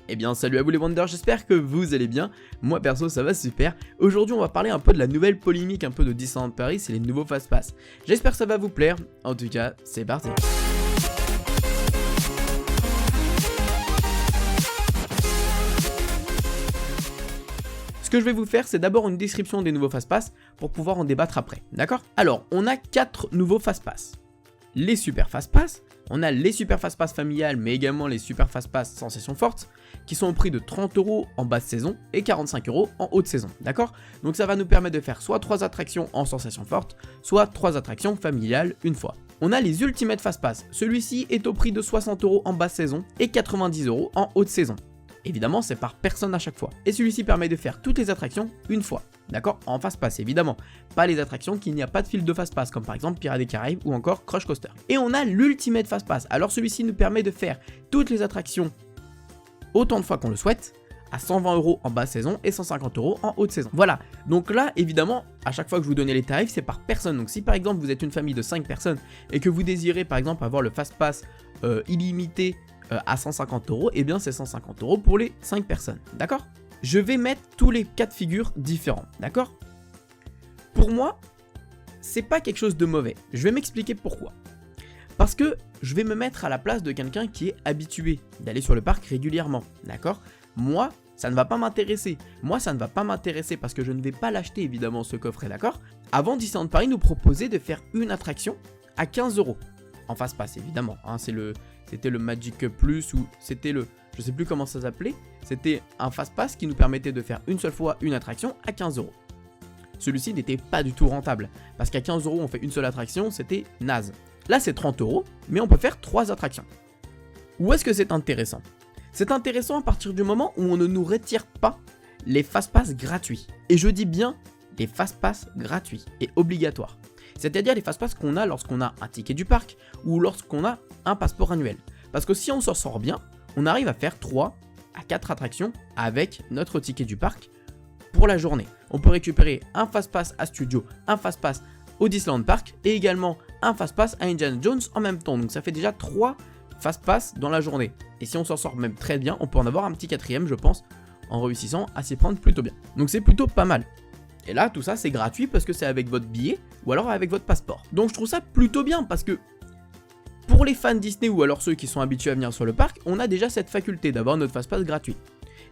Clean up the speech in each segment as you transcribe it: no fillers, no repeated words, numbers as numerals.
Eh bien salut à vous les Wonders, j'espère que vous allez bien, moi perso ça va super. Aujourd'hui on va parler un peu de la nouvelle polémique un peu de Disneyland Paris, c'est les nouveaux Fast Pass. J'espère que ça va vous plaire, en tout cas c'est parti. Ce que je vais vous faire, c'est d'abord une description des nouveaux Fast Pass pour pouvoir en débattre après, d'accord? Alors, on a 4 nouveaux Fast Pass. Les Super Fast Pass, on a les Super Fast Pass familiales, mais également les Super Fast Pass Sensation Forte, qui sont au prix de 30€ en basse saison et 45€ en haute saison, d'accord? Donc ça va nous permettre de faire soit 3 attractions en Sensation Forte, soit 3 attractions familiales une fois. On a les Ultimate Fast Pass, celui-ci est au prix de 60€ en basse saison et 90€ en haute saison. Évidemment, c'est par personne à chaque fois. Et celui-ci permet de faire toutes les attractions une fois. D'accord? En Fast Pass, évidemment. Pas les attractions qu'il n'y a pas de fil de Fast Pass, comme par exemple Pirates des Caraïbes ou encore Crush Coaster. Et on a l'Ultimate Fast Pass. Alors celui-ci nous permet de faire toutes les attractions autant de fois qu'on le souhaite, à 120€ en basse saison et 150€ en haute saison. Voilà. Donc là, évidemment, à chaque fois que je vous donnais les tarifs, c'est par personne. Donc si par exemple vous êtes une famille de 5 personnes et que vous désirez par exemple avoir le Fast Pass illimité à 150€, et bien c'est 150€ pour les 5 personnes, d'accord? Je vais mettre tous les cas de figure différents, d'accord? Pour moi, c'est pas quelque chose de mauvais. Je vais m'expliquer pourquoi. Parce que je vais me mettre à la place de quelqu'un qui est habitué d'aller sur le parc régulièrement, d'accord? Moi, ça ne va pas m'intéresser. Moi, ça ne va pas m'intéresser parce que je ne vais pas l'acheter évidemment ce coffret, d'accord? Avant, Disneyland Paris nous proposait de faire une attraction à 15€. En Fast Pass évidemment, hein, c'était le Magic Plus ou c'était le, je sais plus comment ça s'appelait, c'était un Fast Pass qui nous permettait de faire une seule fois une attraction à 15€. Celui-ci n'était pas du tout rentable, parce qu'à 15€ on fait une seule attraction, c'était naze. Là c'est 30€, mais on peut faire 3 attractions. Où est-ce que c'est intéressant? C'est intéressant à partir du moment où on ne nous retire pas les Fast Pass gratuits. Et je dis bien les Fast Pass gratuits et obligatoires. C'est-à-dire les Fast Pass qu'on a lorsqu'on a un ticket du parc ou lorsqu'on a un passeport annuel. Parce que si on s'en sort bien, on arrive à faire 3 à 4 attractions avec notre ticket du parc pour la journée. On peut récupérer un Fast Pass à Studio, un Fast Pass au Disneyland Park et également un Fast Pass à Indiana Jones en même temps. Donc ça fait déjà 3 Fast Pass dans la journée. Et si on s'en sort même très bien, on peut en avoir un petit 4e, je pense, en réussissant à s'y prendre plutôt bien. Donc c'est plutôt pas mal. Et là, tout ça, c'est gratuit parce que c'est avec votre billet ou alors avec votre passeport. Donc je trouve ça plutôt bien parce que pour les fans Disney ou alors ceux qui sont habitués à venir sur le parc, on a déjà cette faculté d'avoir notre Fast Pass gratuit.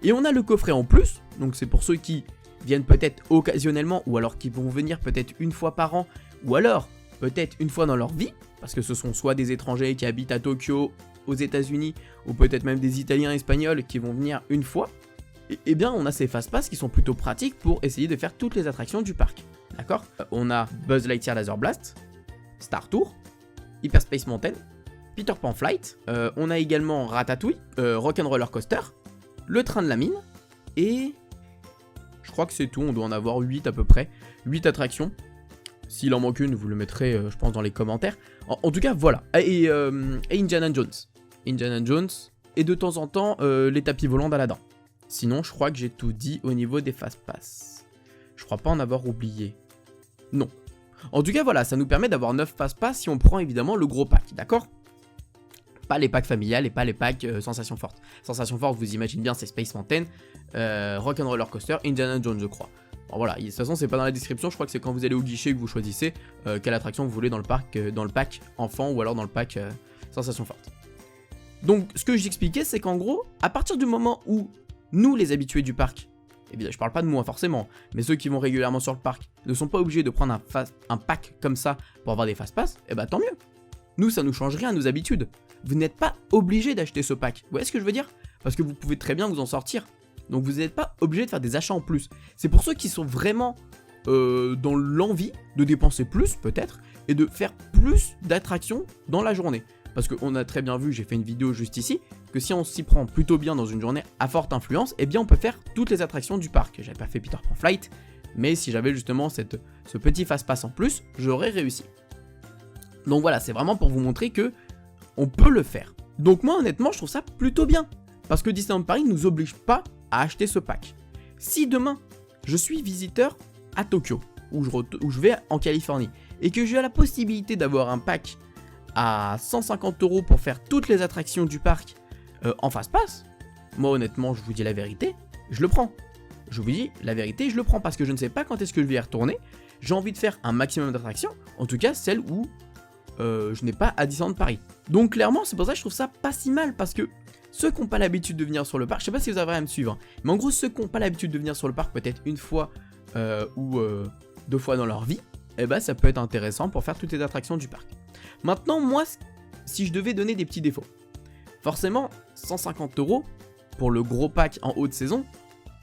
Et on a le coffret en plus, donc c'est pour ceux qui viennent peut-être occasionnellement ou alors qui vont venir peut-être une fois par an ou alors peut-être une fois dans leur vie, parce que ce sont soit des étrangers qui habitent à Tokyo, aux États-Unis ou peut-être même des Italiens espagnols qui vont venir une fois. Et bien on a ces Fast Pass qui sont plutôt pratiques pour essayer de faire toutes les attractions du parc. D'accord? On a Buzz Lightyear Laser Blast, Star Tour, Hyperspace Mountain, Peter Pan Flight, on a également Ratatouille, Rock'n'Roller Coaster, le train de la mine, et je crois que c'est tout, on doit en avoir 8 à peu près, 8 attractions. S'il en manque une, vous le mettrez, je pense, dans les commentaires. En tout cas, voilà. Et Indiana Jones. Indiana Jones, et de temps en temps, les tapis volants d'Aladin. Sinon, je crois que j'ai tout dit au niveau des Fast Pass. Je crois pas en avoir oublié. Non. En tout cas, voilà, ça nous permet d'avoir 9 Fast Pass si on prend évidemment le gros pack, d'accord? Pas les packs familiales et pas les packs Sensation Forte. Sensation Forte, vous imaginez bien, c'est Space Mountain, Rock'n'Roller Coaster, Indiana Jones, je crois. Bon, voilà, de toute façon, c'est pas dans la description, je crois que c'est quand vous allez au guichet que vous choisissez quelle attraction vous voulez dans le parc, dans le pack enfant ou alors dans le pack Sensation Forte. Donc, ce que j'expliquais, c'est qu'en gros, à partir du moment où nous, les habitués du parc, et bien, je parle pas de moi forcément, mais ceux qui vont régulièrement sur le parc ne sont pas obligés de prendre un pack comme ça pour avoir des Fast Pass, et bah tant mieux. Nous, ça nous change rien à nos habitudes. Vous n'êtes pas obligé d'acheter ce pack. Vous voyez ce que je veux dire? Parce que vous pouvez très bien vous en sortir. Donc vous n'êtes pas obligé de faire des achats en plus. C'est pour ceux qui sont vraiment dans l'envie de dépenser plus peut-être et de faire plus d'attractions dans la journée. Parce qu'on a très bien vu, j'ai fait une vidéo juste ici, que si on s'y prend plutôt bien dans une journée à forte influence, eh bien on peut faire toutes les attractions du parc. J'avais pas fait Peter Pan Flight, mais si j'avais justement ce petit Fast Pass en plus, j'aurais réussi. Donc voilà, c'est vraiment pour vous montrer que on peut le faire. Donc moi honnêtement, je trouve ça plutôt bien. Parce que Disneyland Paris ne nous oblige pas à acheter ce pack. Si demain, je suis visiteur à Tokyo, où je vais en Californie, et que j'ai la possibilité d'avoir un pack à 150€ pour faire toutes les attractions du parc en Fast Pass, moi honnêtement, je vous dis la vérité, je le prends. Je vous dis la vérité, je le prends parce que je ne sais pas quand est-ce que je vais y retourner. J'ai envie de faire un maximum d'attractions, en tout cas celles où je n'ai pas à Disneyland Paris. Donc clairement, c'est pour ça que je trouve ça pas si mal, parce que ceux qui n'ont pas l'habitude de venir sur le parc, je sais pas si vous avez à me suivre, hein, mais en gros, ceux qui n'ont pas l'habitude de venir sur le parc peut-être une fois ou 2 fois dans leur vie, eh ben ça peut être intéressant pour faire toutes les attractions du parc. Maintenant, moi, si je devais donner des petits défauts, forcément, 150 € pour le gros pack en haute saison,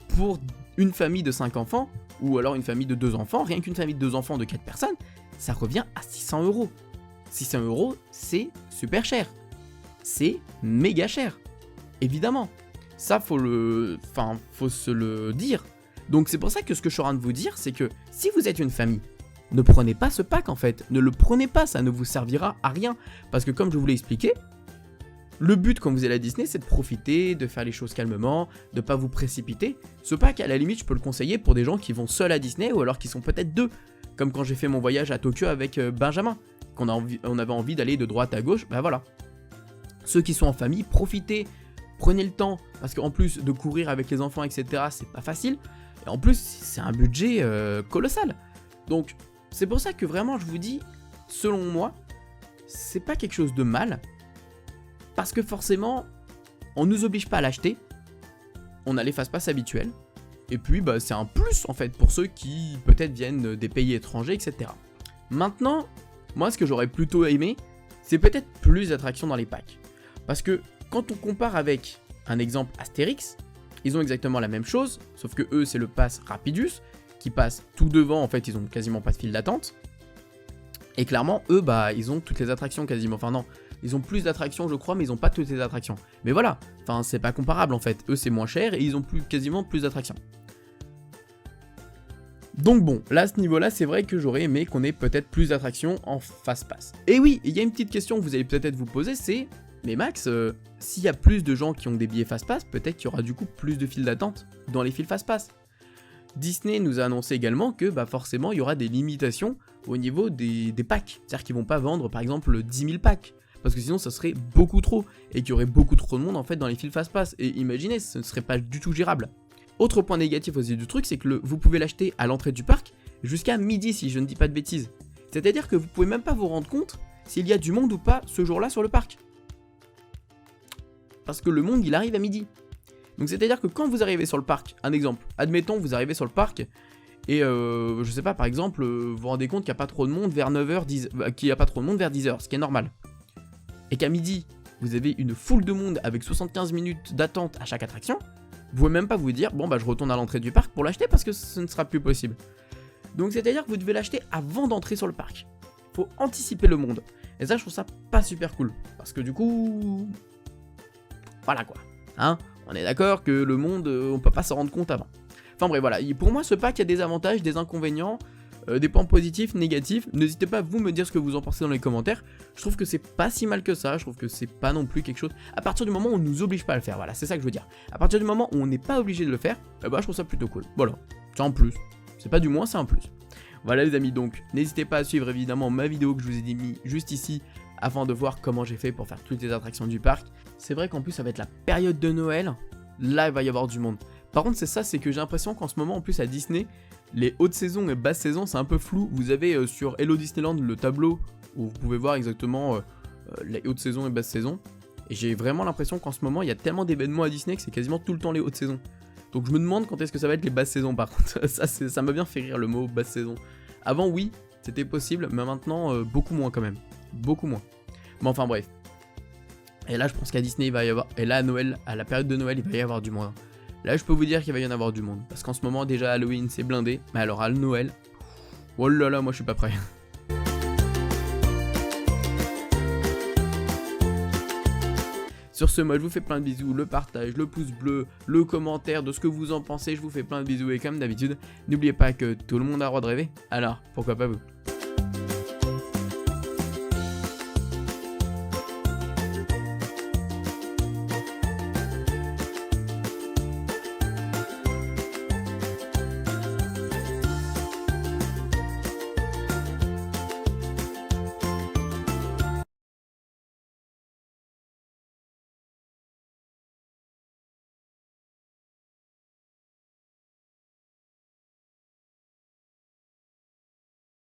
pour une famille de 5 enfants, ou alors une famille de 2 enfants, rien qu'une famille de 2 enfants de 4 personnes, ça revient à 600 €. 600 €, c'est super cher. C'est méga cher. Évidemment. Ça, faut se le dire. Donc c'est pour ça que ce que je suis en train de vous dire, c'est que si vous êtes une famille, ne prenez pas ce pack en fait. Ne le prenez pas, ça ne vous servira à rien. Parce que comme je vous l'ai expliqué, le but quand vous allez à Disney, c'est de profiter, de faire les choses calmement, de ne pas vous précipiter. Ce pack, à la limite, je peux le conseiller pour des gens qui vont seuls à Disney ou alors qui sont peut-être 2. Comme quand j'ai fait mon voyage à Tokyo avec Benjamin, on avait envie d'aller de droite à gauche, bah voilà. Ceux qui sont en famille, profitez, prenez le temps, parce qu'en plus de courir avec les enfants, etc., c'est pas facile. Et en plus, c'est un budget colossal. Donc, c'est pour ça que vraiment, je vous dis, selon moi, c'est pas quelque chose de mal. Parce que forcément, on nous oblige pas à l'acheter. On a les fast-pass habituels. Et puis, bah, c'est un plus, en fait, pour ceux qui, peut-être, viennent des pays étrangers, etc. Maintenant, moi, ce que j'aurais plutôt aimé, c'est peut-être plus d'attractions dans les packs. Parce que, quand on compare avec un exemple Astérix, ils ont exactement la même chose, sauf que eux, c'est le pass Rapidus, qui passe tout devant, en fait, ils ont quasiment pas de file d'attente. Et clairement, eux, bah, ils ont toutes les attractions quasiment. Enfin, non, ils ont plus d'attractions, je crois, mais ils ont pas toutes les attractions. Mais voilà, enfin, c'est pas comparable, en fait. Eux, c'est moins cher, et ils ont quasiment plus d'attractions. Donc bon, là à ce niveau-là, c'est vrai que j'aurais aimé qu'on ait peut-être plus d'attractions en fast-pass. Et oui, il y a une petite question que vous allez peut-être vous poser, c'est... Mais Max, s'il y a plus de gens qui ont des billets fast-pass, peut-être qu'il y aura du coup plus de files d'attente dans les files fast-pass. Disney nous a annoncé également que bah forcément il y aura des limitations au niveau des packs. C'est-à-dire qu'ils vont pas vendre par exemple 10 000 packs. Parce que sinon ça serait beaucoup trop. Et qu'il y aurait beaucoup trop de monde en fait dans les files fast-pass. Et imaginez, ce ne serait pas du tout gérable. Autre point négatif aussi du truc, c'est que vous pouvez l'acheter à l'entrée du parc jusqu'à midi si je ne dis pas de bêtises. C'est-à-dire que vous pouvez même pas vous rendre compte s'il y a du monde ou pas ce jour-là sur le parc. Parce que le monde il arrive à midi. Donc c'est-à-dire que quand vous arrivez sur le parc, un exemple, admettons vous arrivez sur le parc et je sais pas par exemple, vous vous rendez compte qu'il n'y a pas trop de monde vers 9h, qu'il n'y a pas trop de monde vers 10h, ce qui est normal. Et qu'à midi, vous avez une foule de monde avec 75 minutes d'attente à chaque attraction, vous pouvez même pas vous dire bon bah je retourne à l'entrée du parc pour l'acheter parce que ce ne sera plus possible. Donc c'est-à-dire que vous devez l'acheter avant d'entrer sur le parc. Faut anticiper le monde. Et ça je trouve ça pas super cool. Parce que du coup... Voilà quoi. Hein, on est d'accord que le monde, on peut pas s'en rendre compte avant. Enfin bref, voilà. Pour moi, ce pack, il y a des avantages, des inconvénients, des points positifs, négatifs. N'hésitez pas à vous me dire ce que vous en pensez dans les commentaires. Je trouve que c'est pas si mal que ça. Je trouve que c'est pas non plus quelque chose... À partir du moment où on nous oblige pas à le faire, voilà, c'est ça que je veux dire. À partir du moment où on n'est pas obligé de le faire, bah je trouve ça plutôt cool. Voilà, c'est un plus. C'est pas du moins, c'est un plus. Voilà les amis, donc n'hésitez pas à suivre évidemment ma vidéo que je vous ai mis juste ici afin de voir comment j'ai fait pour faire toutes les attractions du parc. C'est vrai qu'en plus ça va être la période de Noël, là il va y avoir du monde. Par contre c'est que j'ai l'impression qu'en ce moment en plus à Disney, les hautes saisons et basses saisons c'est un peu flou. Vous avez sur Hello Disneyland le tableau où vous pouvez voir exactement les hautes saisons et basses saisons. Et j'ai vraiment l'impression qu'en ce moment il y a tellement d'événements à Disney que c'est quasiment tout le temps les hautes saisons. Donc je me demande quand est-ce que ça va être les basses saisons par contre. Ça m'a bien fait rire le mot basse saison. Avant oui, c'était possible, mais maintenant beaucoup moins quand même. Beaucoup moins. Mais enfin bref. Et là je pense qu'à Disney il va y avoir... Et là à Noël, à la période de Noël il va y avoir du monde. Là je peux vous dire qu'il va y en avoir du monde. Parce qu'en ce moment déjà Halloween c'est blindé. Mais alors à Noël... Oh là là, moi je suis pas prêt. Sur ce, moi je vous fais plein de bisous, le partage, le pouce bleu, le commentaire de ce que vous en pensez, je vous fais plein de bisous et comme d'habitude, n'oubliez pas que tout le monde a le droit de rêver, alors pourquoi pas vous.